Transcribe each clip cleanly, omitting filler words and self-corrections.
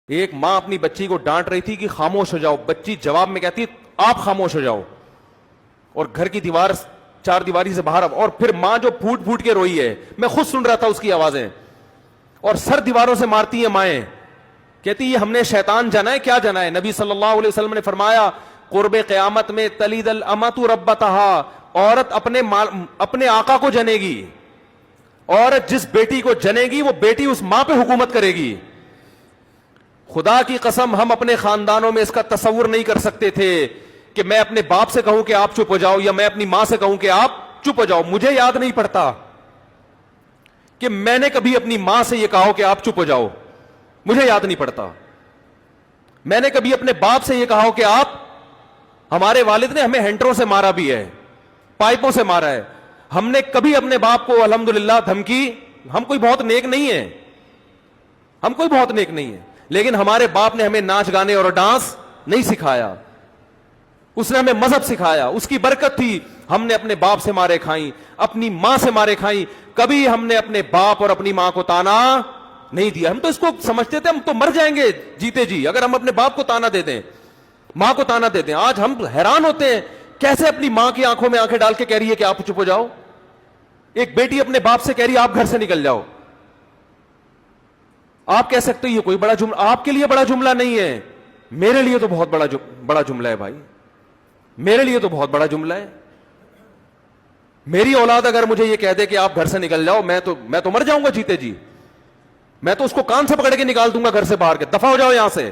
ایک ماں اپنی بچی کو ڈانٹ رہی تھی کہ خاموش ہو جاؤ، بچی جواب میں کہتی آپ خاموش ہو جاؤ، اور گھر کی دیوار چار دیواری سے باہر، اور پھر ماں جو پھوٹ پھوٹ کے روئی ہے، میں خود سن رہا تھا اس کی آوازیں، اور سر دیواروں سے مارتی ہیں مائیں، کہتی یہ ہم نے شیطان جنا ہے، کیا جنا ہے؟ نبی صلی اللہ علیہ وسلم نے فرمایا قرب قیامت میں تلید الامۃ ربتہا، عورت اپنے آقا کو جنے گی، عورت جس بیٹی کو جنے گی وہ بیٹی اس ماں پہ حکومت کرے گی۔ خدا کی قسم ہم اپنے خاندانوں میں اس کا تصور نہیں کر سکتے تھے کہ میں اپنے باپ سے کہوں کہ آپ چپ ہو جاؤ، یا میں اپنی ماں سے کہوں کہ آپ چپ ہو جاؤ۔ مجھے یاد نہیں پڑتا کہ میں نے کبھی اپنی ماں سے یہ کہا کہ آپ چپ ہو جاؤ، مجھے یاد نہیں پڑتا۔ میں نے کبھی اپنے باپ سے یہ کہا کہ آپ، ہمارے والد نے ہمیں ہینٹروں سے مارا بھی ہے، پائپوں سے مارا ہے، ہم نے کبھی اپنے باپ کو الحمدللہ دھمکی، ہم کوئی بہت نیک نہیں ہے، ہم کوئی بہت نیک نہیں ہے، لیکن ہمارے باپ نے ہمیں ناچ گانے اور ڈانس نہیں سکھایا، اس نے ہمیں مذہب سکھایا، اس کی برکت تھی۔ ہم نے اپنے باپ سے مارے کھائیں، اپنی ماں سے مارے کھائیں، کبھی ہم نے اپنے باپ اور اپنی ماں کو تانا نہیں دیا۔ ہم تو اس کو سمجھتے تھے ہم تو مر جائیں گے جیتے جی اگر ہم اپنے باپ کو تانا دے دیں، ماں کو تانا دے دیں۔ آج ہم حیران ہوتے ہیں کیسے اپنی ماں کی آنکھوں میں آنکھیں ڈال کے کہہ رہی ہے کہ آپ چپ ہو جاؤ۔ ایک بیٹی اپنے باپ سے کہہ رہی ہے آپ گھر سے نکل جاؤ۔ آپ کہہ سکتے یہ کوئی بڑا جملہ، آپ کے لیے بڑا جملہ نہیں ہے، میرے لیے تو بہت بڑا جملہ ہے بھائی، میرے لیے تو بہت بڑا جملہ ہے۔ میری اولاد اگر مجھے یہ کہہ دے کہ آپ گھر سے نکل جاؤ، میں تو مر جاؤں گا جیتے جی، میں تو اس کو کان سے پکڑ کے نکال دوں گا گھر سے باہر کے، دفع ہو جاؤ یہاں سے۔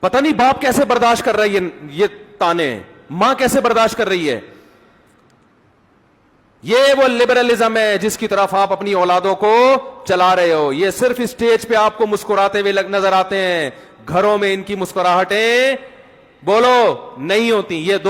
پتہ نہیں باپ کیسے برداشت کر رہا ہے یہ تانے، ماں کیسے برداشت کر رہی ہے۔ یہ وہ لبرلزم ہے جس کی طرف آپ اپنی اولادوں کو چلا رہے ہو۔ یہ صرف اسٹیج پہ آپ کو مسکراتے ہوئے نظر آتے ہیں، گھروں میں ان کی مسکراہٹیں بولو نہیں ہوتی۔ یہ دو